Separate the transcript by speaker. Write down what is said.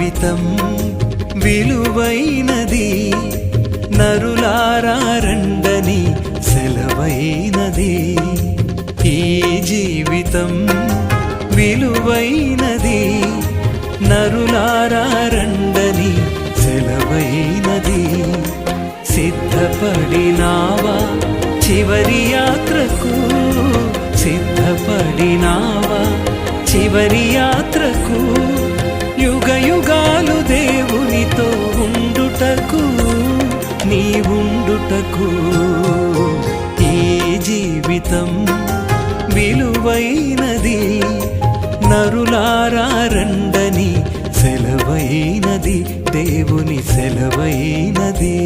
Speaker 1: జీవితం విలువైనది, నరులారా రండని సెలవైనది. ఈ జీవితం విలువైనది, నరులారా రండని సెలవైనది. సిద్ధపడినావా చివరి యాత్రకు, సిద్ధపడినావా చివరి యాత్రకు, యుగ యుగాలు దేవునితో ఉండుటకు, నీవుండుటకు. ఈ జీవితం విలువైనది, నరులారా రండని సెలవైనది, దేవుని సెలవైనది.